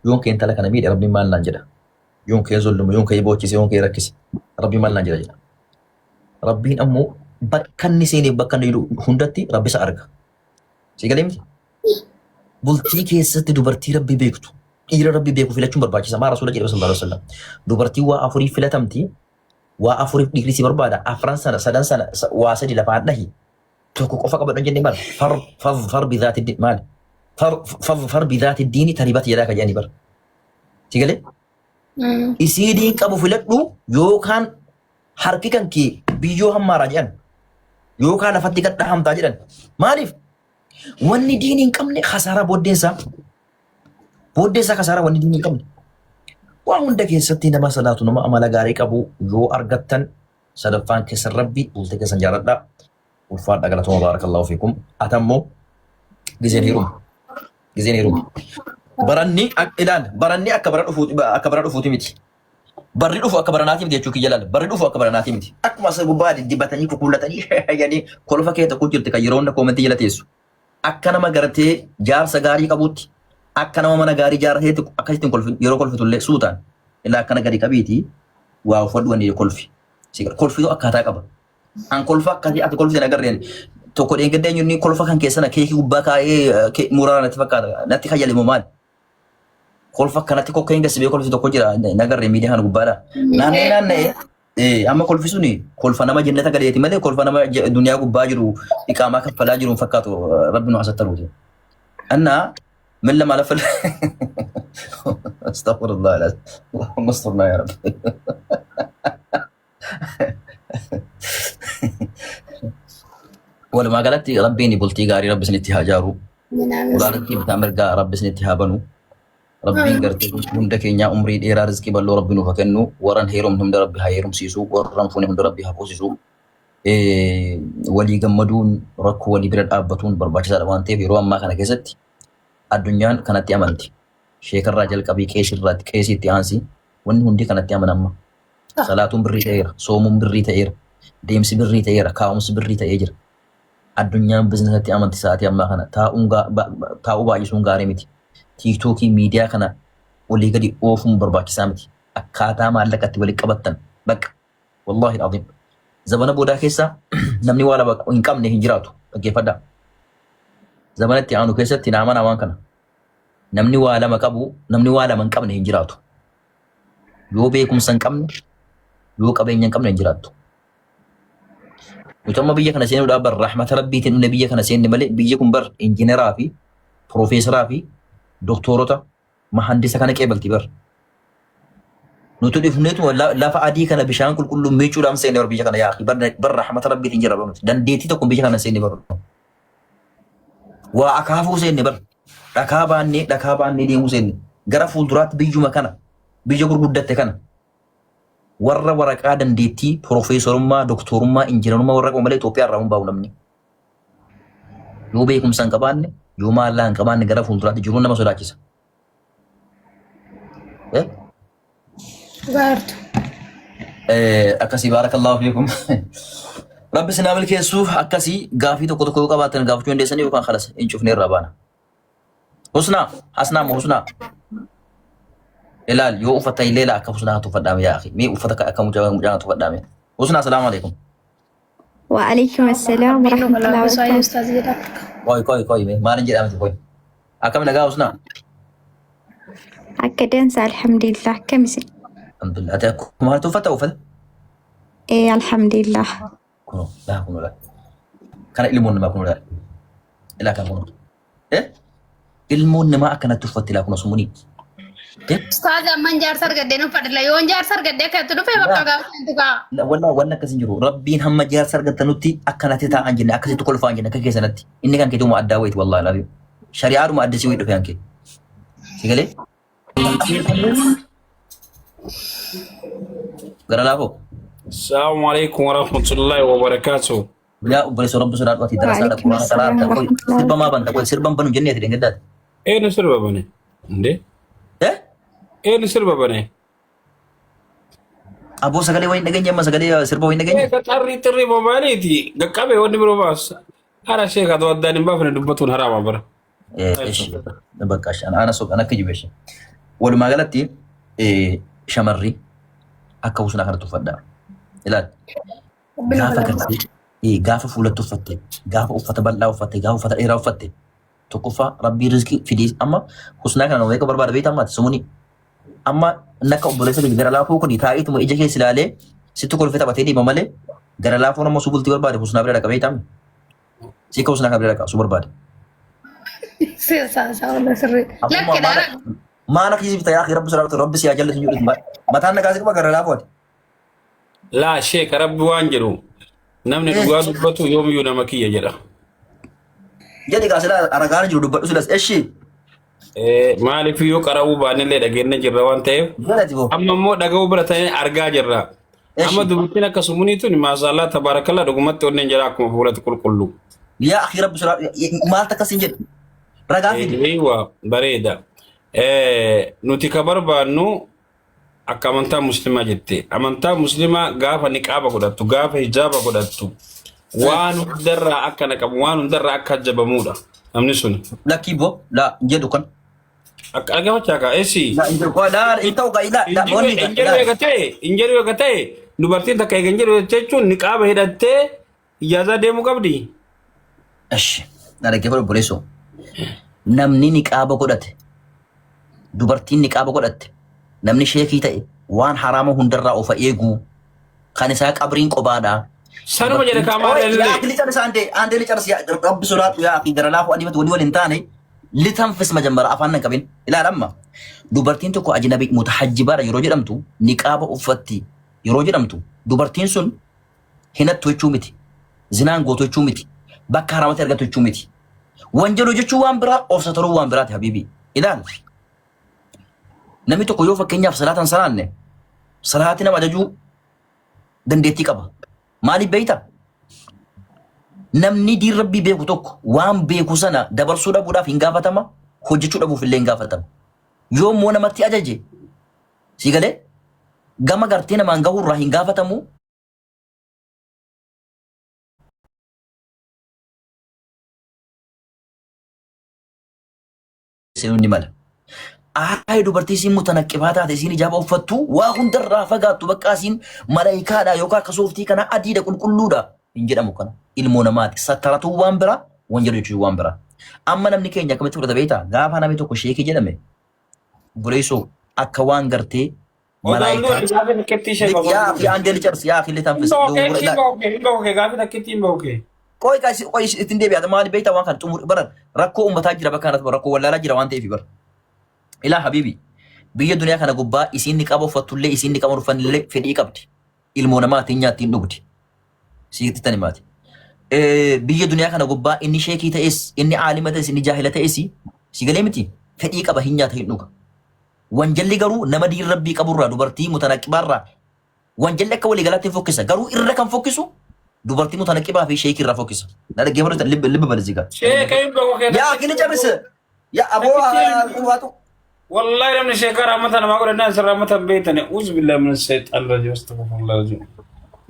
يوم كين تلك أنا ميد ربي ما لنجدا يوم كي يظلم يوم كي يبوتشي يوم كي يركز ربي ما لنجدا ربي أمو بكني سيني بكني هندتي ربي سأرجع سيقولين بولتي كيست دوبرتي ربي بيكتو إيرا ربي بيكو في لاتشون برباجي سما رسول الله صلى الله عليه وسلم دوبرتي وأفوري في لاتمتي وأفوري ديكريسي بربادا أفرنسا سدان سنة واسدي لبعد نهي توكو قفا قبل نجني مال فر بذات الدين مال فر بذات الدين تربت يداك جاني بر تيجي إسيدين كابو فلتلو يو كان حركي كي بيجو هم مراجعن يو كان فتي كت هم تاجرن مالف واني دينين كمني خسارة بوديسا خسارة واني دينين كمني وعندك يستي نما صلاة نما أمالا غاري كابو يو أرغتن سدفان كسر ربي قلتك سنجارة لا والفارد أقلتهم بارك الله فيكم أتمو جزين هيروم براني إلان براني أكبر أفوتي متي بري أفو أكبرناتي متي أشوكي جلال بري أفو أكبرناتي متي أكما سببالي دبتني كقولتني يعني كل فكرة تقول جرتك يرون كومنتي جلاتيسو أكنا ما قرتي جار سجاري كبوتي أكنا ما نجاري جار هي أكشتين كل يرو كل في تولي سوتان إلا أكنا جاري كبيتي وافدواني كل في سيكر كل في تو أكاتا كبا أن كل فكرة أتى كل في نجارين تقول إنك ده يوني كل فكان كيسنا كيكي وباكا كي مورا نتفكر نتي خيال ممان كل فكان نتي كوكين جس بيكول في تقول جرا نجار رميدي هان غبارة نان أما كل في سوني كل فنا ما جنة تقول يتي ماذا كل فنا ما الدنيا غباجرو إقامة كفلاجرو فكاتو ربنا عز وجل أنا من لما لفل استغفر الله العظيم اللهم استرنا يا رب ولما قالت ربيني بلتي غاري رب سنتي هاجارو قالت بتامر غا رب سنتي هابنو ربي غرتي هندك يا عمري ديرا رزقي بلو ربنا فكنو وران هيروم هم ربي هيروم سيسو وران فوني هم ربي هابوسيسو ولي جمدون ركو ولي برد ابتون برباچ سالوانتي بيرو ما كان كيست الدنيا كانت يامنتي شيخ الراجل كبي كيش الرات كيسي تيانسي ون هندي كانت يامنما صلاه بري تير صوم بري تير ديمس بري تير كاومس بري تير الدنيا بزنس تيامنتي ساعات ياما كان تاو بايسون غاريمتي تيك توكي ميديا كان ولي قدي اوفم برباچ سامتي اكاتا مالكت ولي قبطن بك والله العظيم زبنا بودا كيسا نمني ولا بك ان كم نه هجراتو كيفدا زمانتي عنو كيستي نامنا وان كان نمني ولا مكبو نمني ولا من كم نه هجراتو يو بيكم سن كم يو قبين كم نه هجراتو وتم بيجي كان سين بر رحمه ربي تن نبي كان سين ملي بيجيكم بر انجينير في بروفيسور في دكتوروتا مهندس كان كيبلتي بر نوتو دي فنيتو لا فادي كان بشان كل ميچو دام سين بيجي كان يا اخي بر رحمه ربي تنجر دان ديتي تكون بيجي كان سين بر وأكافو سين بر دكاباني دي موسين غرفول درات بيجو مكانا بيجو غرغدت كان ورقا دنديتي بروفيسور ما دكتور ما انجينير ما ورقا ملي توبيا راون باونمني يو بيكم سانكبان يو ما لان كمان غرفول درات جيرونا ما سوداكيس بارت أكاسي بارك الله فيكم رب سنعمل كيسو أكاسي غافي تو كتو كوكا باتن غافي جون ديساني وكان خلاص إنشوفني رابانا حسنا إلال يو أفتاي ليلة أكفسنا تفدام يا أخي مي أفتك أكمل جانا تفدام حسنا السلام عليكم وعليكم السلام ورحمة الله وبركاته كوي ما نجي أمتي كوي أكمل نجا حسنا أكدنس الحمد لله كمسي الحمد لله أتاكم ما تفتا وفل إيه الحمد لله كنو لا كان إلمون ما كنو لا إلا كان كنو إلمون ما أكنا تفتي لا كنو سموني استاذ من جار سرقدنو فدلا يون جار سرقدك كتلو في بقى انتقا لا ولا كسنجرو ربين هم جار سرقدنوتي أكنا تتا أنجنا أكسي تقول فانجنا كيسنتي إني كان كيتو ما أداويت والله العظيم شريعة ما أدسي ويدو فيانكي سيقالي قرأ لابو السلام عليكم ورحمة الله وبركاته. لا بلس رب سرات وقت دراسة القرآن سلام تقول سرب ما بن تقول سرب بنو جنة تدين قدات إيه نسرب بني؟ إنده؟ إيه نسرب بني؟ أبو سكالي وين نجين جم سكالي سرب وين نجين؟ إيه كتاري بمالي تي دكابة ودي بروباس. هذا شيء كذا وداني ما فينا دبتون هرام برا. إيش نبكاش أنا كجيبش walumaa galatti shamarri akka husnaa kanatti uffadhaa. Ilaal gaafa gartee gaafa fuulatti uffatte gaafa uffata bal'aa uffatte gaafa uffata dheeraa uffatte tokkoffaa rabbii rizqii fidee amma husnaa kana nama barbaada beektaa ammaati sumuni amma nakka obboleessa kee gara laafuu kun taa'eetuma ija keessa ilaalee sitti kolfee taphatee deema malee gara laafuu nama subultii barbaade husnaa bira dhaqa beektaa si ka husnaa bira dhaqa su barbaade. Maana kisi bita yaa rabbi salaatu rabbi siyaa jallatu jiru mataan nagaasi qaba gara laafuu ati. Laa sheek rabbi waan jedhu namni dhugaa dubbatu yoomiyyuu nama kiyya jedha. Jadi gaasila aragaan jiru dubbadhu silas eshi. Maaliif yoo qara'uu baanillee dhageenya jirra waan ta'eef amma immoo dhaga'uu bira ta'ee argaa jirra. Amma dubbittiin akkasumuniitu maasaalaa tabaarakallaa dhugumatti onneen jira akkuma fuulatti qulqullu. Yaa akhi rabbi salaatu maal takkasin jedhu ragaa fidi. Eeyywaa bareeda. Nuti ka barbaannu akka amantaa muslimaa jette amantaa muslimaa gaafa niqaaba godhattu gaafa hijaaba godhattu waan hundarraa akka naqabu waan hundarraa akka ajjabamuudha namni sun lakkibo la jedhu kan akka argafachaa kaa eessi injeru eegatee dubartiin takka eeganjeru jechuun niqaaba hidhattee ijaazaa deemuu qabdi. Ashi dhaggeeffadhu obboleessoo namni niqaaba godhate dubartiin niqaaba godhatte namni sheekii ta'e waan haraama hundarraa of eeguu kan isaa qabriin qobaadha. Sanuma jedhe kaamaa yaa licar sande ande licar rabbi solaatu yaa fi gara laafu adimatu wali walin taane litanfis majammara afaan nan qabin ilaa lamma dubartiin tokko ajnabi mutahajjibara yeroo jedhamtu niqaaba uffatti yeroo jedhamtu dubartiin sun hinattu jechuu miti zinaan gootu jechuu miti bakka haraamatti argatu jechuu miti wanjaloo jechuu waan biraa ofsataruu waan biraati habiibi ilaal namni tokko yoo fakkeenyaaf salaatan salaanne salaati nama ajajuu dandeettii qaba. Maaliif beeyta? Namni diin rabbii beeku tokko waan beeku sana dabarsuu dhabuudhaaf hin gaafatama hojjechuu dhabuuf illee hin gaafatama. Yoo immoo namatti ajaje si galee gama gartee namaan gahurraa hin gaafatamu. Seeronni mala. Ay dubartii isin mutanaqqibaa taate isin ijaaba uffattu waa hundarraa fagaattu bakka isin malaayikaadha yookaan akka sooftii kana adiidha qulqulluudha hin jedhamu kana ilmoo namaati sattaratuu waan bira wanjala jechuun waan bira amma namni keenya akkamitti fudhata beektaa gaafa namni tokko sheekii jedhame buleessoo akka waan gartee malaayikaa yaa andeel carsi yaa killee tanfis qoy ittiin deebi'ata maali beektaa waan kana xumur bara rakkoo uummataa jira bakka kanatti rakkoo wallaalaa jira waan ta'eef bara. Ilaa habibi biyya duniyaa kana gubbaa isin niqaaba uffattullee isin niqaaba uffatnillee fedhii qabdi ilmoo namaatiin nyaattiin dhugdi siiti tani maati biyya duniyaa kana gubbaa inni sheekii ta'es inni aalima ta'es inni jaahila ta'es si galee miti fedhii qaba hin nyaata hin dhuga wanjalli garuu nama diin rabbii qaburraa dubartii mutanaqqibaarraa wanjalli akka walii galaatti fokkisa garuu irra kan fokkisu dubartii mutanaqqibaa fi sheekii irraa fokkisa na dhaggeeffatu libba balziga yaa kini cabise yaa aboo والله لم نشكر رحمة ما قلنا الناس رحمة بيتنا أعوذ بالله من الشيطان الرجيم استغفر الله العظيم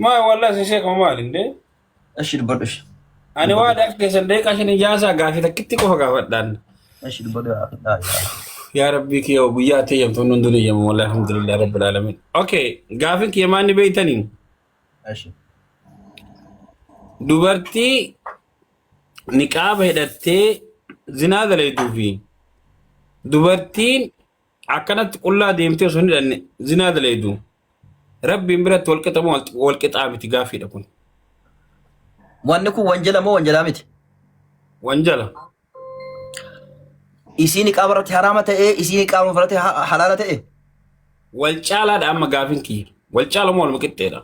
ما والله شيخ ما لندي أشيل بدش أنا واحد أكيد سندك عشان إجازة قافي تكتي كوفا قافدان أشيل بدش يا ربي كي أبويا تيجي تونون دنيا والله الحمد لله رب العالمين أوكي قافي كي ما نبيتني أشيل دوبرتي نكاب هدتة زنا دليل فيه dubartiin akkanatti qullaa deemtee osoo hin hidhanne zinaa daleedu rabbiin biratti walqixaa miti gaaffiidha kun. Wanni kun wanjala moo wanjalaa miti? Wanjala. Isiin qaama irratti haraama ta'ee isiin qaama irratti halaala ta'e? Wal caalaadha amma gaaffiin kiyya. Wal caala moo waluma qixxeedha?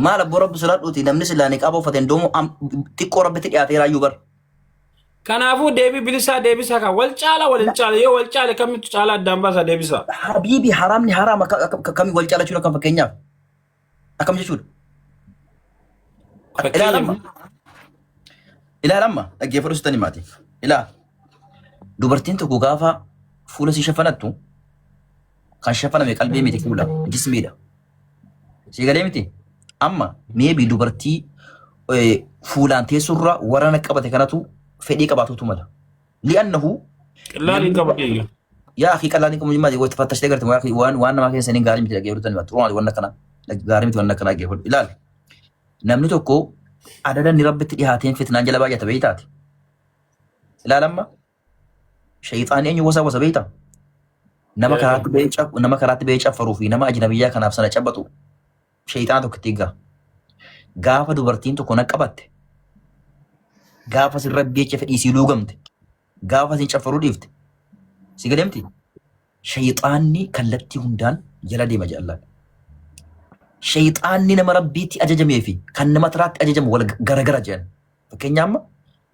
Maal abboo rabbi solaadhuuti namni silaa niqaaba uffateen doomu xiqqoo rabbitti dhiyaatee raayyuu bara. Kanaafuu deebii bilisaa deebisaa kan wal caala waliin caala yoo wal caale kamitti caala addaan baasaa deebisaa. Habiibi haraamni haraama kamii wal caala jechuudha kan fakkeenyaaf akkam jechuudha. Ilaalamma dhaggeeffadhu sitanii maati. Ilaa dubartiin tokko gaafa fuula si shafanattu kan shafaname qalbii miti fuula jismiidha. Si galee miti amma meebii dubartii fuulaan teessurra warana qabate kanatu fedhii qabaatutu mala. Li'annahu qillaalii qabate يا اخي قال لكم ما دي وتفتش تقدر يا اخي وانا ما كان سنين قاري متي جيرو تاني تروح وانا كنا قاري متي وانا كنا جيرو لا نمني توكو عدد نربط إيهاتين فتنان جلبا يتبيتات لا لما شيطان أن يوسا وسبيتا نما كرات بيجا فروفي نما أجنبية كان أفسنا شبطو شيطان تو كتيغا غافا دوبرتين تو كنا قبت غافا سي ربي يچ فدي سي لوغمت غافا سي چفرو ديفت سي گدمتي شيطاني كلتي هندان جلا دي مجالله شيطاني نما ربيتي أججمي في كان نما ترات أججم ولا غرغرة جن فكنياما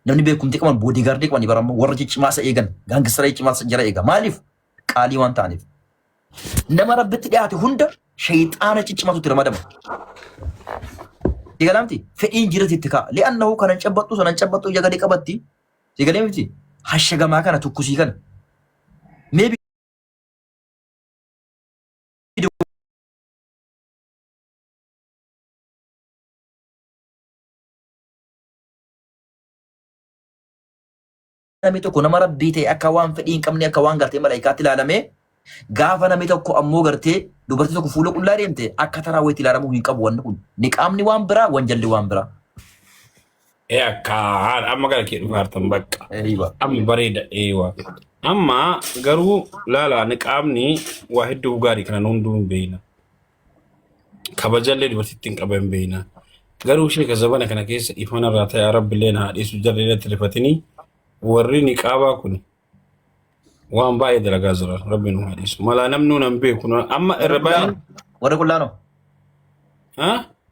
نمني بيكم تكمان بودي غارديك واني برام ورجي ما سيغن غانغ سراي ما سجرا ايغا مالف قالي وان تانيف نما ربيتي دياتي هند شيطان تشما ترمدم يغلامتي فإن جرتي تكا لأنه كان نچبطو يغدي قبتي يغلامتي حشغا ما كان تكسي كان ميبي namni tokko nama rabbii ta'e akka waan fedhii hin qabne akka waan gartee malaayikaatti ilaalame gaafa namni tokko ammoo gartee dubartii tokko fuula qullaa deemte akka taraa wayitti ilaalamuu hin qabu wanni kun niqaamni waan biraa wanjalli waan biraa. Akka amma gara kee dhufaartan bakka amma bareeda eewa amma garuu laala niqaamni waa hedduu gaarii kana hunduu hin beeyna kabajallee dubartiitti hin qaban beeyna garuu sheeka zabana kana keessa ifana irraa ta'e rabbillee na haadhiisu jarri irratti rifatanii warri niqaabaa kun waan baay'ee dalagaa jira rabbi nu haadhiisu mala namnu nan beeku amma irra baay'een warri qullaano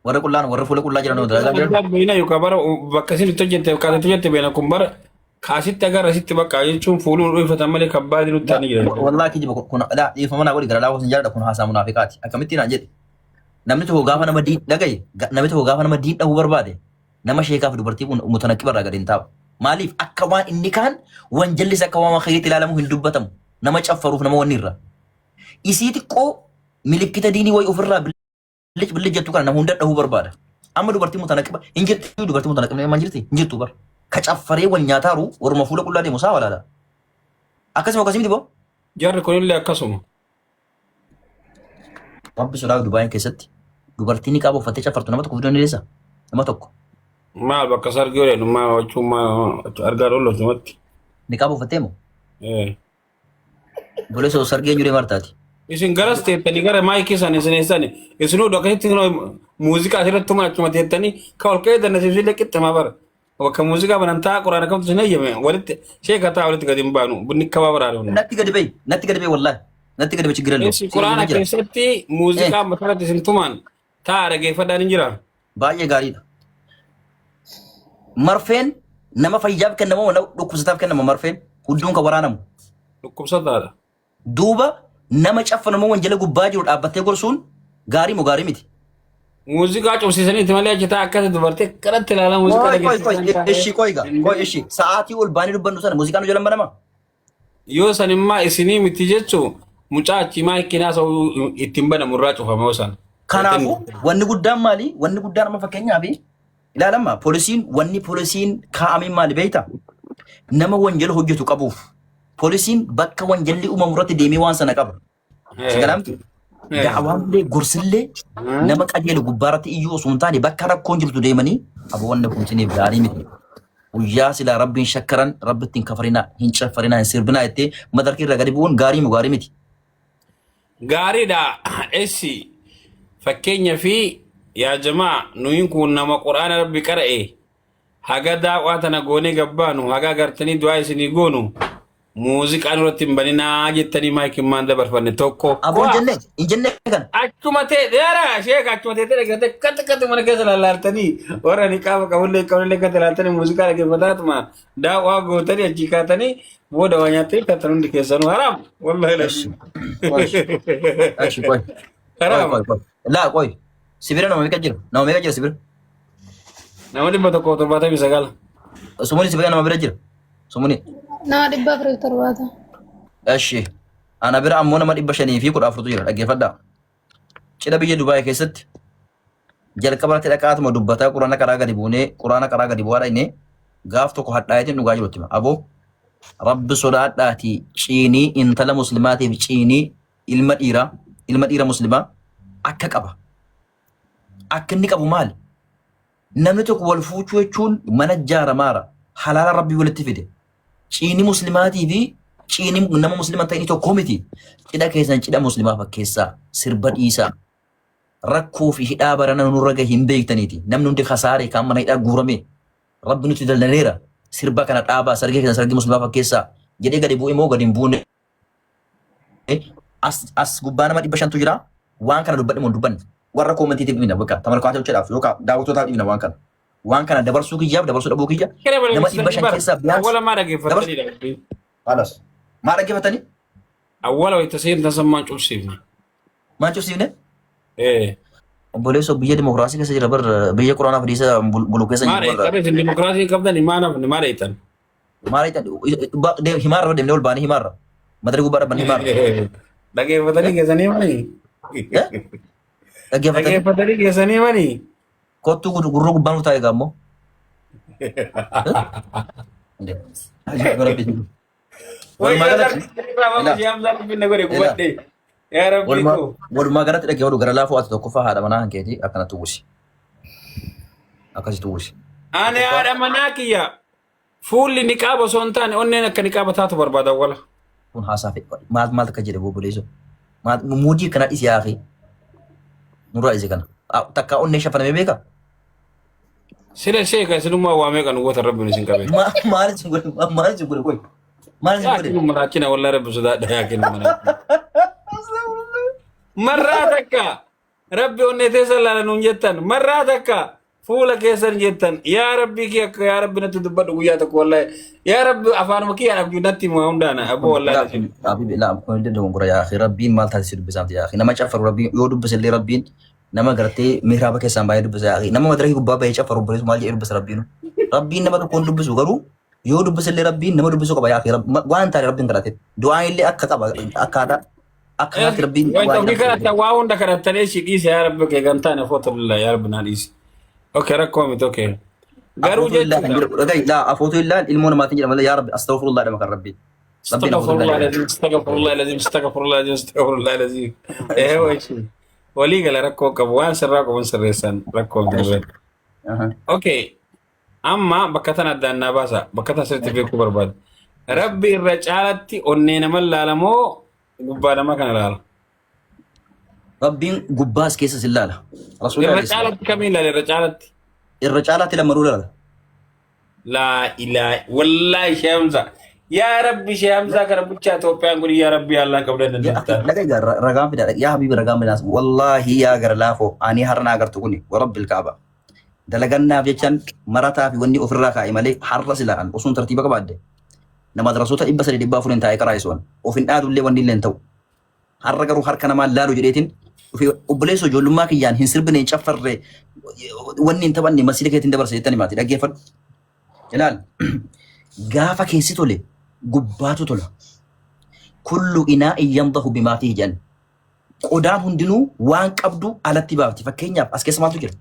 warri qullaano warri fuula qullaa jiran dalagaa jiran beeyna yookaan bara bakka isin itti hojjette beena kun bara kaasitti agarra sitti bakka jechuun fuuluun dhuunfatan malee kabbaadii nutti ta'anii jiran. Wallaahi kijiba kun dhiifama naa godhi gara laafaa sin jaalladha kun haasaa munaafiqaati akkamitti naan jedhe namni tokko gaafa nama dhagaye namni tokko gaafa nama dhahuu barbaade nama sheekaaf dubartii kun mutanaqi barraa gadi hin taa'u. Maaliif akka waan inni kaan wanjallis akka waan khayriitti ilaalamu hin dubbatamu nama caffaruuf nama wanni irra isii xiqqoo milikkita diinii wayi ofirraa bilij jettu kana nama hunda dhahuu barbaada amma dubartii mutanaqi hin jirtu dubartii mutanaqi hin jirti hin jirtu bar ka caffaree wal nyaataaru waruma fuula qullaa deemu saa walaala akkasuma akkasii miti boo jarri kunillee akkasuma wabbi sodaa Dubaayii keessatti dubartii niqaaba uffattee caffartu nama tokko fiduu ni deessa nama tokko maal bakka sargii oleen maa wachuma argaa dhollo sumatti niqaaba uffattee moo bole soo sargii eenyuree martaati isin garas teettanii gara maayikii san isineessani isinuu akkasitti muuziqaa asirratti tuma achuma teettanii ka ol ka'ee dannasiifsillee qixxamaa bara bakka muuziqaa banantaa quraana kamtu sin eeyyame walitti sheekataa walitti gadi hin baanu bunni kabaa baraare natti gadi bayi wallaahi natti gadi bayi chigirallo quraana keessatti muuziqaa matarratti isin tumaan taa dhageeffadhaan hin jira baay'ee gaariidha marfeen nama fayyaaf kennamu dhukkubsataaf kennamu marfeen hudduun ka waraanamu dhukkubsataadha duuba nama caffanamu wanjala gubbaa jiru dhaabbattee gorsuun gaarii moo gaarii miti muuziqaa cubsiisaniiti malee achi taa akkasi dubartee kanatti ilaala muuziqaa dhageessisaa ishi qoy ishi sa'aatii ol baanii dubbannu sana muuziqaan jalan banama yoo san immaa isinii miti jechuu mucaa achi maayikii haasa'u ittiin banamu irraa cufama yoo san kanaafu wanni guddaan maali wanni guddaan amma fakkeenyaaf ilaalama poolisiin kaa'ameen maali beeyta nama wanjala hojjetu qabuuf poolisiin bakka wanjalli uumamu irratti deemee waan sana qaba sagalamtu da'awaanillee gorsillee nama qajeelu gubbaarratti iyyuu osoo hin taane bakka rakkoon jirtu deemanii abo wanna kun siniif gaarii miti guyyaa silaa rabbiin shakkaran rabbitti hin kafarinaa hin caffarinaa hin sirbinaa jettee madarkii irra gadi bu'uun gaarii moo gaarii miti gaariidha essi fakkeenya fi yaa jamaa nuyin kun nama quraana rabbi qara'e haga daawwaa tana goonee gabbaanu haga agartanii du'aa isinii goonu muuziqaan irratti hin baninaa jettanii maayikiin maan dabarfanne tokko aboon jenne kan achuma ta'e dheera sheeka achuma ta'e dhagate katta mana keessa lallaaltanii warra niqaaba qabullee katta laaltanii muuziqaa dhaggeeffataatuma daawwaa gootanii achii kaatanii booda waa nyaattanii kattan hundi keessanuu haraam wallahi haraam laa qoy sibira nama meeqa jira sibira nama 179 sumuni sibira nama bira jira sumuni nama 170 eshi ana bira ammoo nama 510 jira dhaggeeffadhaa cidha biyya Dubaayii keessatti jalqabatti dhaqaatuma dubbataa quraana karaa gadi buunee quraana karaa gadi bu'aadha inni gaaf tokko hadhaayetiin dhugaa jirutti aboo Rabbi sodaadhaati ciinii intala muslimaatiif ciinii ilma dhiira muslimaa akka qaba. Akka inni qabu maali? Namni tokko wal fuuchuu jechuun mana jaaramaara halaala rabbii walitti fide. Ciinii muslimaatii fi ciinii nama muslimaa ta'anii tokko miti. Cidha keessan cidha muslimaa fakkeessaa sirba dhiisaa. Rakkoo fi hidhaa barana nurra gahe hin beektaniiti. Namni hundi kasaaree kan mana hidhaa guurame. Rabbi nuti daldaneera. Sirba kana dhaabaa sargee keessan sargii muslimaa fakkeessaa. Jedhee gadi bu'e moo gadi hin buune. As gubbaa nama 500 jira. Waan kana dubbadhe moo dubbanne. Warra koomentiitiif dhibna bakka tamarkaatee hojjedaaf yookaan daawwattootaaf dhibna waan kana. Waan kana dabarsuu kiyyaaf dabarsuu dhabuu kiyya. Nama 500 keessaa biyaas. Awwala maa dhaggeeffatanii? Halas. Maa dhaggeeffatanii? Awwala wayita seen tasammaan cufsiifne. Maan cufsiifne? Obboleessa biyya dimokiraasii keessa jira bar biyya quraanaaf dhiisa bulu keessa jira. Maal qabeetin dimokiraasii qabdanii maanaaf ni maal eetan? Maal eetan? Himaarra deemnee ol baanii himaarra. Madarii gubbaa dhabban himaarra. Dhaggeeffatanii keessanii manii? Dhaggeeffatanii keessanii manii? Kottuu gurruu gubbaan nu taa'e gaammoo. Walumaa galatti dhaggeeffadhu gara laafuu ati tokkoffaa haadha manaa hankeetii akkanatti uwwisi. Akkasitti uwwisi. Ani haadha manaa kiyya fuulli niqaaba osoo hin taane onneen akka niqaaba taatu barbaada wala. Kun haasaa fi maal akka jedhe bobboleessu. Muudii kana dhisi yaaqi. Nurraa dhisi kana. Takka onnee shafanamee beeka. Sila sheeka isinummaa waamee kan uwwata rabbiin isin qabe. Maal isin godhe koy. Maal isin godhe. Yaakin maraachina wallaa rabbi sodaadha yaakin maraachina. Marraa takka rabbi onnee teessa laala nuun jettan marraa takka fuula keessan jettan yaa rabbi kee akka yaa rabbi natti dubbadhu guyyaa tokko wallaahi yaa rabbi afaanuma kiyyaan abdii natti hima hundaana abbo wallaahi. Habibi laa kun dedde gongora yaa akhi rabbiin maal taasisi dubbisaamti yaa akhi nama caffaru rabbiin yoo dubbise illee rabbiin nama gartee mihraaba keessaan baay'ee dubbisa yaa akhi nama madaraki gubbaa baay'ee caffaru obboleessu maal jedhee dubbisa rabbiin rabbiin nama tokkoon dubbisu garuu yoo dubbise illee rabbiin nama dubbisu qaba yaa akhi waan taane rabbiin kadhate du'aan illee akka qaba akkaataa أكثر ربين وين كانت واون ده كانت ليش يقيس يا رب كي كنتان فوت بالله يا رب ناديس أوكي ركومت أوكي قالوا جد لا أفوت الله المون ما تجي يا رب أستغفر الله لما كان ربي استغفر الله العظيم استغفر الله العظيم استغفر الله العظيم استغفر الله العظيم إيه هو شيء ولي قال ركو كبوان سراكو من سريسان ركو أوكي أما بكتنا دانا باسا بكتنا سرت في كبر بعد ربي الرجالتي أننا ملا لمو قبّانا ما كان لا ربين قبّاس كيسة سلالة رسول الله الرجالة كمين لا الرجالة لما رولا لا إله والله شامزة يا ربي شامزة كربوتشا توبيان قولي يا ربي الله قبل أن نبتة لقى رقام بدا يا حبيبي رقام الناس والله يا غرلافو أني هرنا غرتقوني ورب الكعبة دلقنا بيجان مرتا في وني أفرقا إمالي حرص لأن أصون ترتيبك بعد nama darasuuta dhibba sadii dhibbaa fuudhin taa'ee karaa isuun ofin dhaadullee wanni illee hin ta'u har'a garuu harka namaa laalu jedheetiin obboleessa ijoollummaa kiyyaan hin sirbine hin caffarre wanni hin taphanne masiida keetiin dabarsa jettani maati dhaggeeffadhu ilaal gaafa keessi tole gubbaatu tola kullu inaa iyyandahu bimaatii jedhan qodaan hundinuu waan qabdu alatti baafti fakkeenyaaf as keessa maaltu jira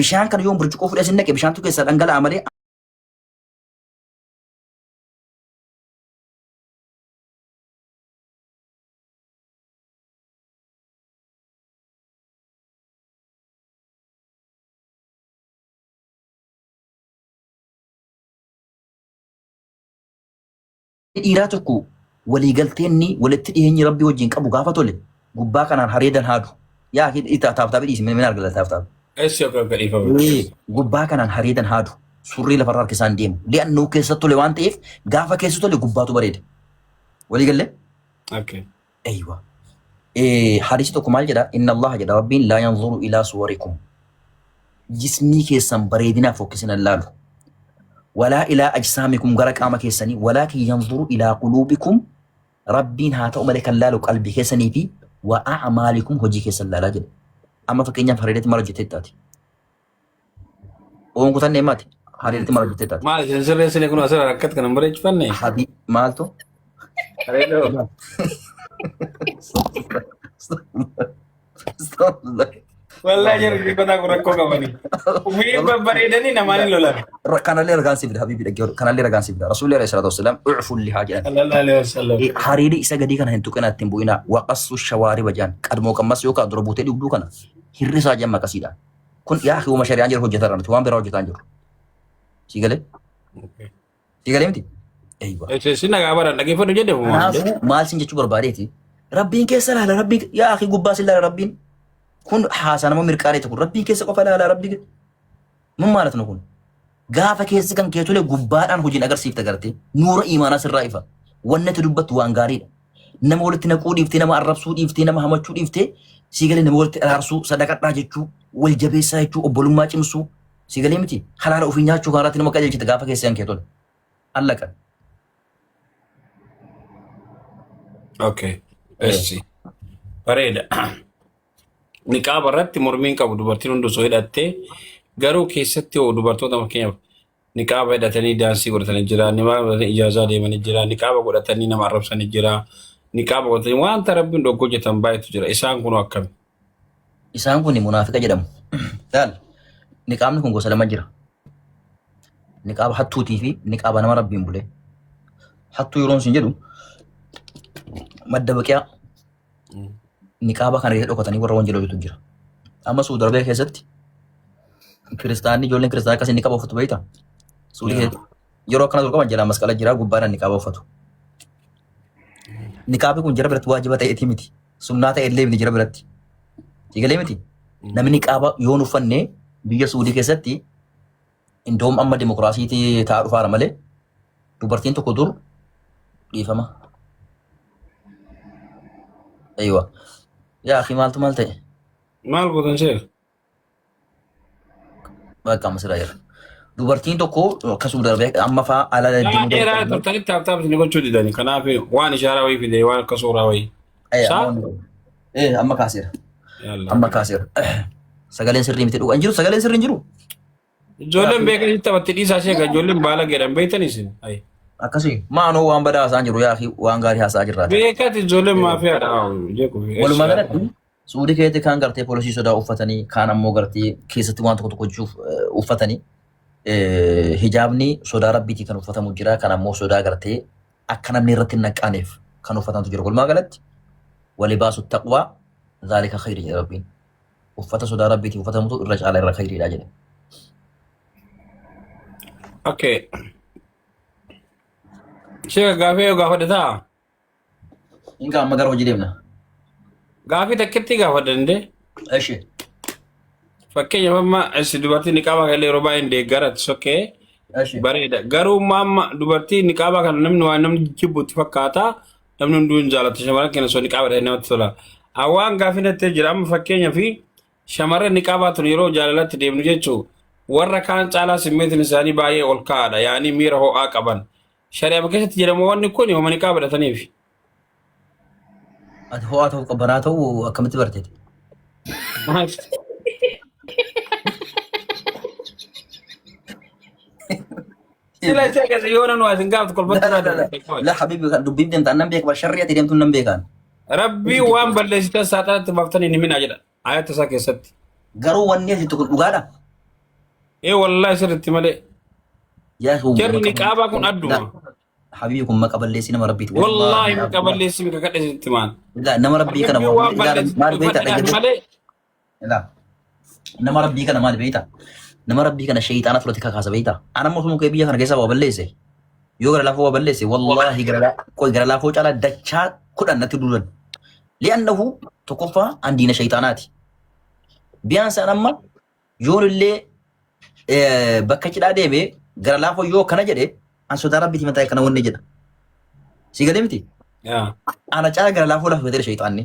bishaan kana yoon burcuqoo fudhee sin naqe bishaantu keessaa dhangala'a malee dhiiraa tokko waliigalteenni walitti dhiyeenyi rabbii wajjin qabu gaafa tole gubbaa kanaan hareedan haadu yaa taaftaaf dhiisi min argala taaftaaf. Gubbaa kanaan hareedan haadu surrii lafarraa harkisaan deemu li'annoo keessa tole waan ta'eef gaafa keessa tole gubbaatu bareeda. Waliigallee? Eeywa. Hadiisi tokko maal jedha inna Allah jedha rabbiin laa yanzuru ilaa suwarikum jismii keessan bareedinaaf fokkisina laalu. ولا إلى أجسامكم غرق أما كيساني ولكن ينظر إلى قلوبكم ربين هاتا أمالك اللالو قلبي كيساني في وأعمالكم هجي كيسان لا جد أما فكينيا فريدة مرة جتتاتي وهم كتان نيماتي فريدة مرة جتتاتي ما جنسر ريسل يكون أسر ركت كنا مريج فني حبيب مالتو استغفر الله والله جرب كذا كركو كماني ومين ببريدني نماني لولا كان لي رغان سيف حبيبي دغ كان لي رغان سيف رسول الله صلى الله عليه وسلم اعفوا لحاجه صلى الله عليه وسلم حريري isa gadi kana hintu kana timbuina waqasu shawari bajan kadmo kamas yo ka drobote dugdu kana hirrisa jamma kasida kun ya akhi وما شريان جر hojjetar antu wan bera hojjetan jur sigale miti ايوه سينا غابر نغي فدو جده maal sin jechu barbaadeti rabbiin keessa laala rabbii ya akhi gubbaa sin laala rabbiin kun haasana mo mirqaaleeti kun rabbiin keessa qofa laala rabbii mun maalat no kun gaafa keessa kan keetule gubbaadhaan hojiin agarsiifta garte nuura imaanaa sirraa ifa wanna tu dubbattu waan gaariidha nama walitti naquu dhiiftee nama arrabsuu dhiiftee nama hamachuu dhiiftee siigalee nama walitti araarsuu sadaqadhaa jechuu wal jabeessaa jechuu obbolummaa cimsuu siigalee miti halaala ofii nyaachuu kaaraatti nama qajeelchita gaafa keessa kan keetule allaqa okay essi bareeda niqaaba irratti mormiin qabu dubartiin hundi osoo hidhattee garuu keessatti oo dubartoota fakkeenyaaf niqaaba hidhatanii daansii godhatanii jira nama ijaazaa deemanii jira niqaaba godhatanii nama arrabsanii jira niqaaba godhatanii wanta rabbiin dhoggo hojjetan baay'eetu jira isaan kun akkami isaan kun munaafiqa jedhamu dal niqaabni kun gosa lama jira niqaaba hattuutii fi niqaaba nama rabbiin bulee hattuu yeroon sin jedhu madda baqiyaa niqaaba kana dhokatanii warra wanjala hojjetu jira amma Suudi Arabiyaa keessatti kiristaanni ijoolleen kiristaanaa akkasii niqaaba uffatu beektaa Suudi keessatti yeroo akkana dur qaban jalaa masqala jira gubbaadhaan niqaaba uffatu niqaabi kun jara biratti waajiba ta'eeti miti sunnaa ta'e illee miti jara biratti sigalee miti namni niqaaba yoon uffanne biyya Suudii keessatti indoom amma dimokiraasiitii ta'aa dhufaara malee dubartiin tokko dur dhiifama ايوه يا اخي مالته مالته maal gootan sheekh بقى مسراير dubartiin tokko akka Suudi Arabiyaa amma faa ala yaa dheeraa turtanii taaptaap ni gochuu didanii kanaaf waan ishaaraa wayii fide waan akka suuraa wayii amma kaaseera amma kaaseera sagaleen sirrii miti dhugaa injiru sagaleen sirrii injiru ijoolleen beekanii taphatti dhiisaa sheekha ijoolleen baala geedhan beeytanii isin akkasii maanoo waan badaa haasaan jiru yaa akhi waan gaarii haasaa jirraa beekati ijoolleen maafiyaadha jeeku walumaa galatti Suudii keessatti kaan gartee poolisii sodaa uffatanii kaan ammoo gartee keessatti waan tokko gochuuf uffatanii hijaabni sodaa rabbiitii kan uffatamu jira kan ammoo sodaa gartee akka namni irratti hin naqaaneef kan uffatantu jira walumaa galatti walibaasu taqwaa zaalika khayri jedha rabbiin uffata sodaa rabbiitii uffatamutu irra caalaa irra khayriidha jedhe okay sheekha gaafee yoo gaafadhataa inka amma gara hojii deemna gaafii takkitti gaafadhande eshi fakkeenyaaf amma si dubartii niqaaba kan yeroo baay'een deeggaratti sokkee bareeda garuu amma dubartii niqaaba kan namni waan namni jibbutti fakkaata namni hunduu hin jaallatu shamarran keenya soo niqaaba ta'e namatti tola awwaan gaafii nattee jira amma fakkeenyaaf shamarran niqaabaa tun yeroo jaalalatti deemnu jechuun warra kaan caalaa simmeetiin isaanii baay'ee ol ka'aadha yaani miira ho'aa qaban shari'a keessatti jedhamu wanni kun yooma niqaaba hidhataniif ati ho'aa ta'uu qabbanaa ta'uu akkamitti barteeti sila sheekha yoona nu asin gaaftu kolfatu la habibi dubbiin deemtaan nan beeka sharri'ati deemtuun nan beekaan rabbii waan balleessitan saaxaatti baaftanii ni minaa jedha ayata isaa keessatti garuu wanni asitti kun dhugaadha wallahi sirritti malee jarri niqaabaa kun adduma habibi kun maqa balleessi nama rabbiiti wallahi maqa balleessi mika kadhesitti maan nama rabbii kana maal beekta nama rabbii kana maal beekta nama rabbii kana shayxaana filate kakaasa beekta ana mootummaa kee biyya kana keessa waa balleesse yoo gara laafoo waa balleesse wallahi gara laafoo caalaa dachaa kudhan natti duulan li'annahu tokkoffaa andiina shayxaanaati biyaan isaan amma yoon illee bakka cidhaa deemee gara laafoo yoo kana jedhe an sodaa rabbiiti mataa kana wanne jedha si galee miti ana caalaa gara laafoo lafa federa shayxaanni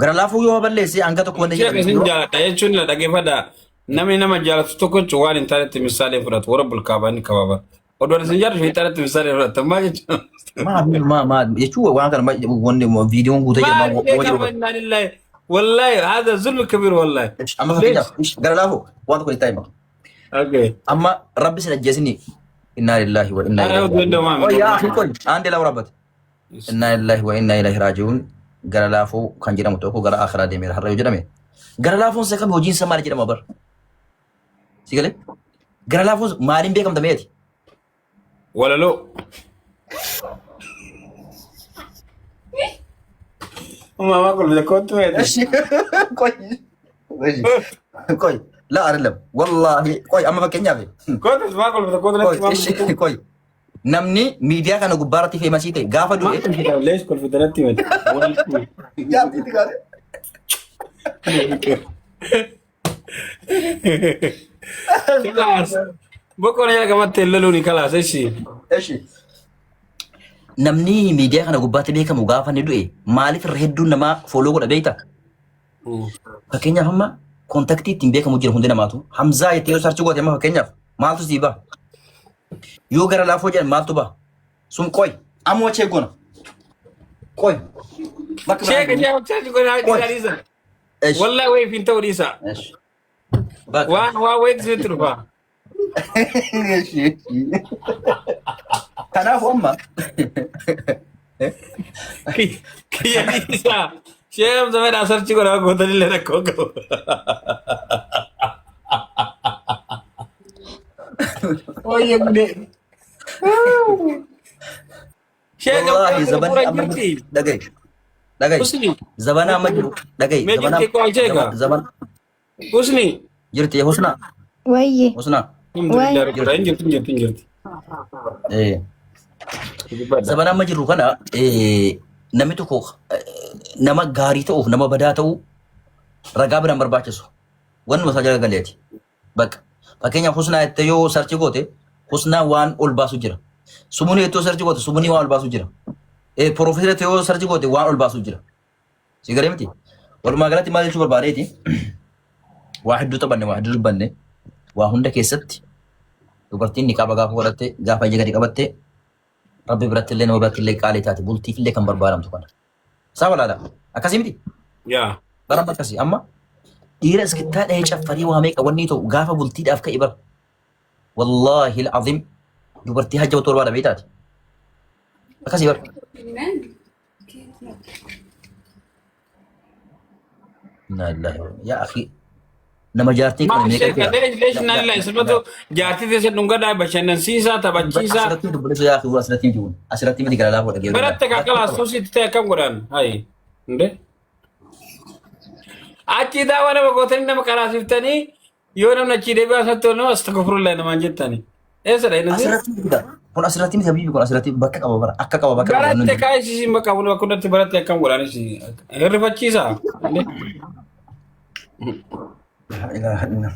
gara laafoo yoo balleesse hanga tokko wanne jedha isin jaalladha jechuun na dhageeffadha namni nama jaalatu tokko waan hin taanetti misaalee fudhatu warra bulkaabaani kabaaba odoo isin jaalatu shayxaanatti misaalee fudhatan maa jechuun ما يشوف وانا كان فيديو قوتي والله هذا ظلم كبير والله اما قال له وانا كنت تايمر اوكي اما ربي سنجزني انا لله وانا اليه يا اخي كل عندي لو ربط انا لله وانا اليه راجعون قال له كان جرى متوكو قال اخر دي مير حرج جرمي Gara laafoon isa kam hojiin isa maali jedhama bar. Si galee? Gara laafoon maaliin beekamta meeti? Walaloo. Mama kolfita kootu meeti. Koy. La አይደለም wallahi ቆይ amma fakkeenyaaf Kootu maa kolfita kootu natti ቆይ namni miidiyaa kana gubbaarratti feemasii ta'e gaafa du'e lees kolfita natti meeti. Kalaas. Boqqoon yaa gamatti laluuni kalaas eshi. namni miidiyaa kana gubbaatti beekamu gaafa inni du'e maaliif irra hedduun namaa fooloo godha beekta? Fakkeenyaaf amma kontaktii ittiin beekamu jira hundi namaatu. Hamzaa jettee yoo sarchi goote amma fakkeenyaaf maaltu sii ba'a? Yoo gara laafoo jedhan maaltu ba'a? Sun qoy ammoo chee gona. Qoy. Sheeka jaa chaji godhaa dhiisa. Wallahi way fin ta'uu dhiisa. Waan way sitti dhufa. Kanaafuu amma kiyya dhiisa. Sheekam zameen sarchi godhaa gootanillee rakkoo qabu. Oye gude. wallahi zabana amma dagay dagay Husni. zabana amma jiru dagay Me zabana jirti ko jeega. zabana Husni. jirti husna وي husna Alhamdulillah rabbil jirti. zabana amma jiru kana namni tokko nama gaarii ta'uuf nama badaa ta'uu ragaa biraan barbaachisu wanni masaa jala galeeti bakka fakkeenyaaf husnaa jettee yoo sarchi goote husnaa waan ol baasu jira sumunii jettee yoo sarchi goote sumunii waan ol baasu jira profeesar jettee yoo sarchi goote waan ol baasu jira si garee miti walumaa galatti maal jechuu barbaadeeti waa hedduu taphanne waa hedduu dubbanne waa hunda keessatti dubartiin niqaaba gaafa godhatte gaafa ija gadi qabatte rabbi biratti illee nama biratti illee qaalii taate bultiif illee kan barbaadamtu kana saa walaala akkasii miti Yaa. bara akkasii amma dhiira iskittaa dhahee caffarii waa meeqa wanni ta'u gaafa bultiidhaaf ka'e bara wallaahi al'azim dubartii hajja watu barbaada beetaati akkasii bara inna lillahi wa yaa akhi nama jaartii kana Maal meeqa sheeka lees nalla isbatu jaartii teessa dhungadhaa bashannansiisaa taphachiisaa. asirratti dubbisu yaa akhi asirratti miti kun asirratti miti gara laafoo dhagee Biratte kakalaas tusitti ta'e akkam godhan. Hayi. Inde. Achi daawwa nama gootanii nama karaasiftanii yoo namni achi deebi'aa isatti ol nama astagfirullah namaan jettanii. Eessadha inni? asirratti miti kun asirratti miti habiibi kun asirratti bakka qaba bara akka qaba bakka qaba Baratte kaayisisin bakka bulu bakka hundatti baratte akkam godhanis hirrifachiisa. ilaha illallah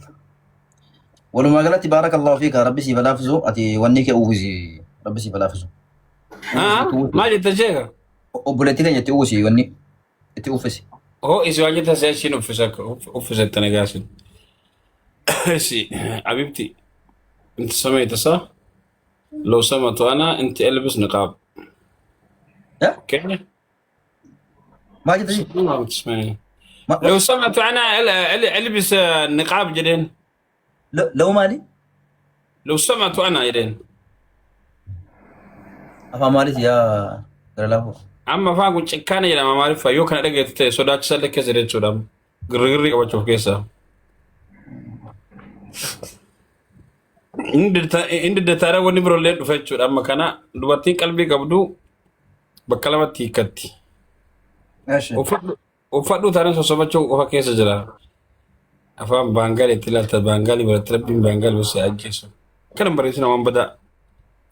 walumaa galatti baarakallahu fiika rabbi siif laafisu ati wanni kee uwwisi rabbi siif laafisu Maal jetta sheeka? obboleettii keenya itti uwwisi wanni itti uffisi Oh, isi waan jetta seeshin uffisettane gaasin. Isi abibti inti samayta sa لو سمعت انا انت البس نقاب. اوكي ما جد شيء ما بتسمعني. لو سمعت انا البس نقاب جدين. لو مالي لو سمعت انا جدين افا مالي يا غرلاو اما فاقو كان يلا ما عارف يو كان دغت سوداك سلك زريت سودام غرغري وچو كيسا عند دتارا وني برو لد فچو اما كان دوبتي قلبي قبدو بكلمتي كتي ماشي وفدو تارن سوسبچو وفكيس جرا افام بانغالي تلاتا بانغالي برتربين بانغالي بس اجيسو كلام بريسنا وان بدا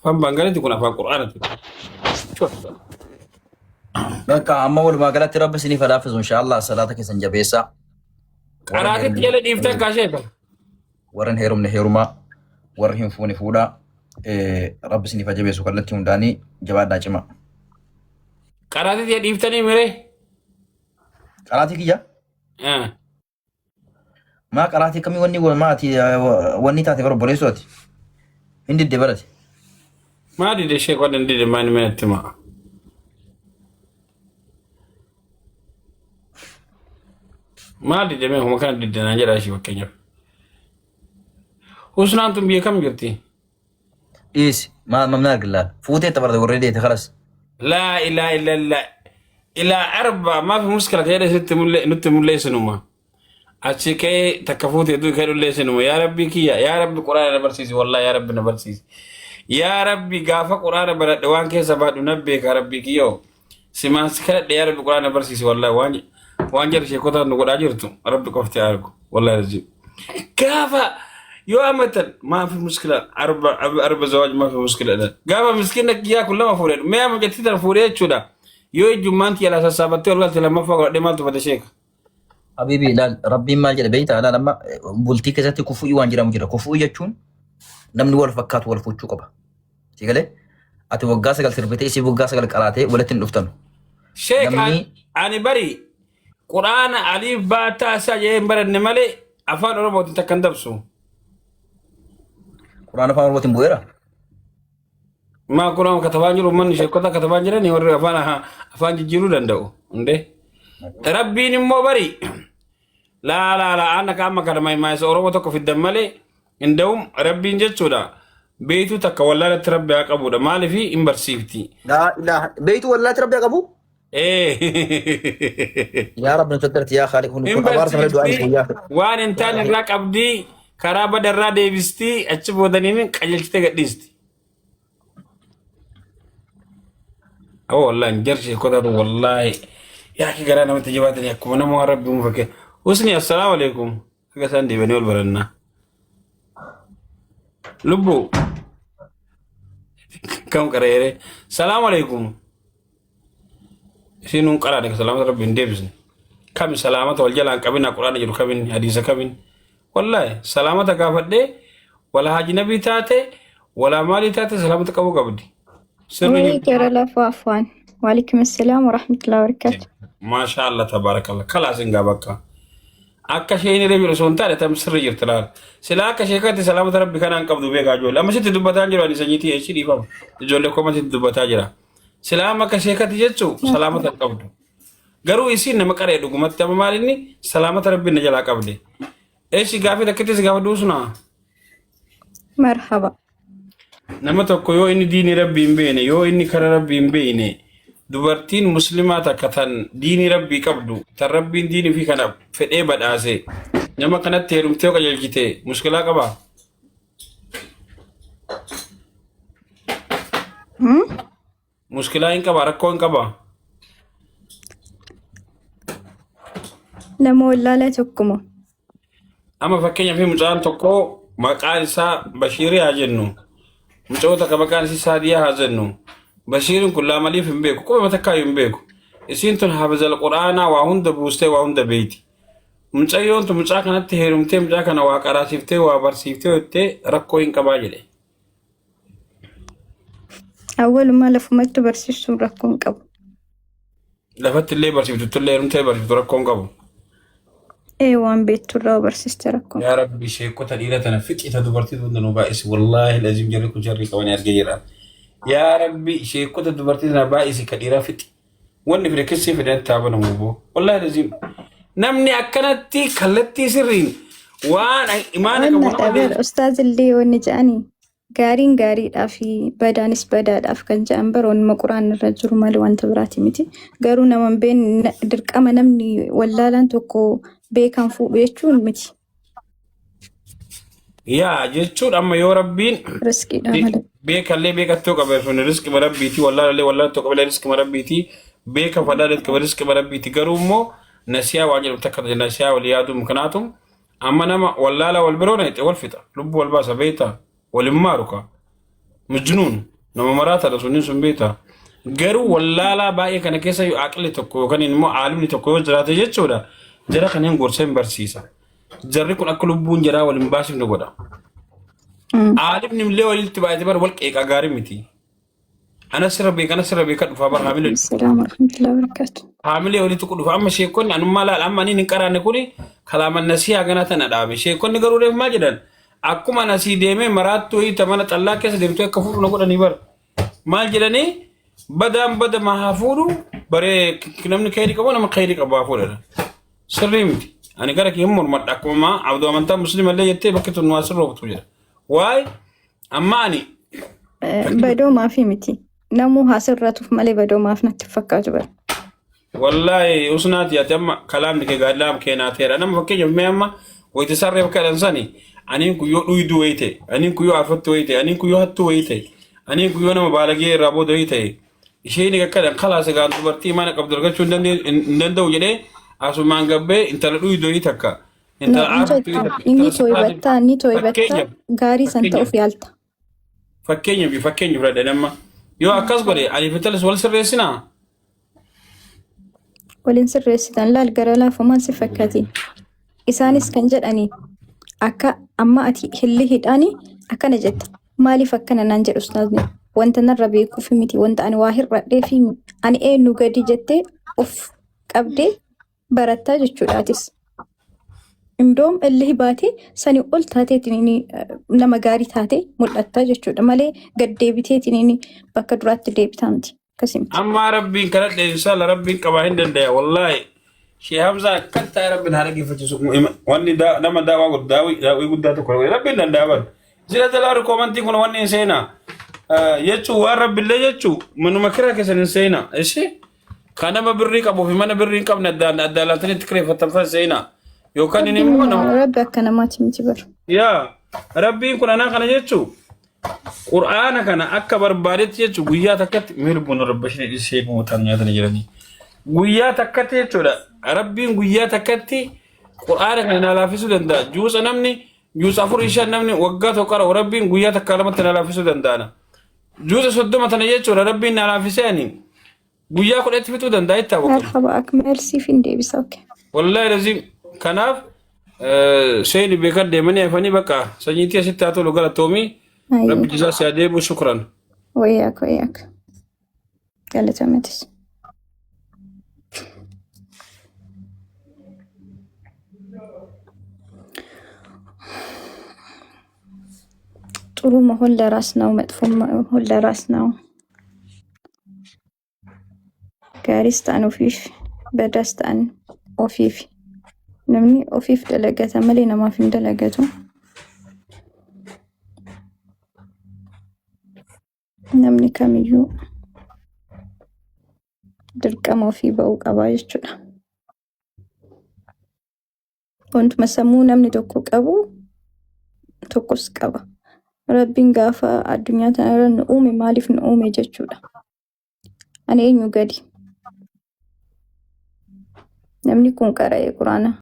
فام بانغالي تكون افا قران شوف بقى اما اول ما قالت رب سني فلافز ان شاء الله صلاتك سنجبيسا قراتك يلا ديفتا كاشيف ورن هيرم نهيرما ورهم فوني فودا رب سني فجبيسو كلتي مداني جواد داجما قراتك يا ديفتني ميري قراتك يا ما قراتي كمي وني ما تي وني تاتي برو بوليسوتي عندي دبرتي ما دي شيء قد ندي ما نمتما ما دي دمه هم كان دي نجرا شي وكنيا وسنا انتم بيه كم جرتي ايش ما ممناك لا فوتي تبرد اوريدي خلاص لا اله الا الله الى اربع ما في مشكله كده ست مل نت مل سنما أشيكي تكفوت يدو كيلو ليسنو يا ربي كيا يا ربي قرآن نبرسيس والله يا ربي نبرسيس يا ربي غافا قرآن برد دوان كي سباد نبيك يا ربي كيو سمان سكرت يا ربي قرآن نبرسيس والله وانجر شيكوتا نقول أجرتم ربي كفتي أركو والله رجيب غافا يو أمتن ما في مشكلة أربع زواج ما في مشكلة ده غافا مسكينك يا كلها مفورد ما مجتيت الفوريات شو ده يو جمانتي على أساس سبتي والله تلما فوق دمانتو فتشيك حبيبي لا ربي ما جل بيت أنا لما بولتي كذا تكفوي وانجرا مجرا كفوي يجون نمني والفكات والفوتشو كبا تيجي أتوقع سكال سربتي سي بوقع سكال كاراتي ولا تنلفتن شيخ أنا بري قرآن علي باتا سجين برد نمالي أفعل ربوت تكندبسو قرآن فاهم ربوت مبويرة ما قرآن كتبان جرو من شيخ كتا كتبان جراني ورّي أفعل جيرو دندو عنده ربي نمو بري لا أنا كأما كرمي ما يسأروتك في الدمالي عندهم ربي نجتشو دا بيتو تكولا لتربي أقبو دا مالي في إمبرسيفتي لا بيتو ولا تربي أقبو إيه يا رب نتقدرت يا خالق هنكون أبارس من الدعاء وان انتان الراك أبدي كرابة درا ديفستي أتشبو دانين كجلتي قديستي والله نجرشي كتاتو والله يا أخي قرانا من تجيباتني أكو أنا مو ربي مفكر وسني السلام عليكم كسان دي بني والبرنا لبو كم كريري السلام عليكم سينون قرانك سلامة ربي ندبسني كم سلامة والجلان كبين القرآن يجرو كبين حديث كبين والله سلامة كافد دي ولا حاج نبي تاتي ولا مالي تاتي سلامة كابو كبدي ويكرا لفو عفوان وعليكم السلام ورحمة الله وبركاته ما شاء الله تبارك الله خلاص انقابك أكا شيء نريد رسول تالي تم سر يرتلال سلا أكا شيء كانت سلامة ربي كان أنقب دوبيك أجول أما ست دبتان جرا نسنيتي إيشي دي فهم جول لكم ست دبتان جرا سلا أما أكا شيء كانت جتشو سلامة أنقب دو غرو إيشي نما كاري دوكو مت تم ماليني سلامة ربي نجلا كابدي إيشي غافي دكتي غافي دوسنا مرحبا نما توكو يو إني ديني ربي مبيني يو إني كار ربي مبيني dubartiin muslimaa takka tan diinii rabbii qabdu tan rabbiin diinii fi kana fedhee badhaase nama kanatti heerumtee qajeelchite mushkilaa qaba mushkilaa hin qaba rakkoo hin qaba nama wallaalee tokkuma ama fakkeenyaaf mucaan tokko maqaan isaa Bashiirii haa jennu mucoo takka maqaan isaa Saadiyaa haa jennu بشير كل ما لي في بيكو كل ما تكايم بيكو اسينتون حافظ القرآن وهند بوسته وهند بيتي مچايون تو مچا كانت هيرمتي مچا كان واقرا سيفته وابرسيفته تي ركوين كباجله أول ما لفمت برسيستو ركون قبو لفت اللي برسيفتو تلي رمتي برسيفتو ركون قبو وان بيت ترى برسيست ركون يا ربي شيكو تديرة تنفك إتدبرتي دون بائس والله لازم جريكو جري كواني أرجيرا يا ربي شيء كنت دبرتي أنا بايسي كديرة فتي واني في ركسي في دين تابنا موبو والله لازم نمني أكنتي خلتي سرين وان إيمانك وانا أستاذ اللي ونجاني غاري في بدانس بداد أفكان جامبر ون مقران الرجل مالي وانت براتي متي غارونا من بين درك أما نمني ولا لان توكو بيكان فوق بيشون متي يا جيتشون أما يا ربين رزقي دامل بيك اللي بيك توقع بفن رزق مربيتي ولا توقع بلا رزق مربيتي بيك فدارت كرزق مربيتي قرومو نسيا واجل تكر نسيا وليادو مكناتهم أما نما ولا لا والبرونة والفتا لب والباس بيتا والماروكا مجنون نما مرات رسولين سن بيتا قرو ولا لا باقي كان كيسا يعقل تكو كان نمو عالمني تكو جرات جيتشودا جرا كان ينقرسين برسيسا جريكون أكل بون جرا والمباشر نقودا عالم نملي وللتبع اعتبار والك إيك أقارب متي أنا سر بيك فابر حامل السلام ورحمة الله وبركاته حامل ولي تقول فأما شيء كون أنا ما لا أما نين كرا نقولي كلام النسيا جنات ندامي شيء كون نقولي ما جدا أكو ما نسي ديمه مرات توي تمنى الله كيس ديمتوي كفور نقول نيبر ما جدني بدا ما هافورو بري كلامنا كيري كمان ما كيري كبافور سريمتي أنا قالك يهمر ما أكو ما عبدو من تام مسلم اللي يتي بكتو نواسر روح توجد واي أماني بدو ما في متي نمو حاصل راتو في مالي بدو ما في نتفكر جبر والله أسنات يا تم كلام لك قال لام كيناتير أنا مفكر يوم ما ويتصرف كلام ثاني أنيكو يو يدو ويته أنيكو يو عفت ويته أنيكو يو هت ويته أنيكو يو أنا مبالغ رابو دويته شيء نيجا كلام خلاص قال تبرتي ما نقبل درجة شو ندندو جنيه أسمع مان قبة أنت لو يدو يتكا أنت عارف إني توي بتا غاري سنتا أوفيالتا فكيني برد لما يو أكاس قولي علي فتلس والسرسنا ولين سرسيتان لا الجرلا فمان سفكاتي إسانيس كنجد أني أكا أما أتي هلي هداني أكا نجد مالي فكنا ننجر أستاذني وانت نربي كوفي ميتي وانت أنا واهر ردي في أني إيه نوغادي جتي أوف أبدي برتا جتشولاتيس إمدوم اللي باتي ساني قلت هاتي تنيني لما قاري هاتي ملأتا جتشولا مالي قد ديبتي تنيني بكا درات ديبتانتي كسيمتي أما ربي كانت إن شاء الله ربي كواهن دنيا والله شيء همزة كنت يا ربي نهارك يفتشوا واني دا لما دا وقول داوي قد داتو كروي ربي نداول زين دلار كومنتي كنا واني سينا يجوا ورب الله يجوا منو مكره كسر سينا إيش كنا ما بريك أبو في ما نبريك أبو ندال تاني تكري فتلفا سينا يو كان ينمو أنا ربك أنا ما تمتبر يا ربي كنا أنا كنا يجوا قرآن كنا أكبر بارت يجوا ويا تكت مير بون ربشني الشيء موتان تاني جراني ويا تكت يجوا ربي ويا تكت قرآن كنا لافيسو دندا جوز أنامني جوز أفور إيشان نامني وقعت وكرا وربي ويا تكلمت لافيسو دندانا جوز صدمة تاني يجوا ربي لافيساني ويا كل أتفتو دندا يتابعون مرحبا أكمل سيفين دي بسوك والله لازم كناف شيء بيكر دمني أفني بكا سنيتي ستاتو لغلا تومي ربي جزاه سعيد وشكرا وياك يلا تمتس ጥሩ መሆን ለራስ ነው መጥፎ መሆን ለራስ ነው ጋሪስታን ኦፊፍ በዳስታን ኦፊፍ namni ofiif dalagata malee namaaf hin dalagatu namni kamiyyuu dirqama ofii ba'uu qaba jechuudha wantuma sammuu namni tokko qabu tokkos qaba rabbiin gaafa addunyaa tanarra nu uume maaliif nu uume jechuudha ani eenyu gadi namni kun qara'ee quraana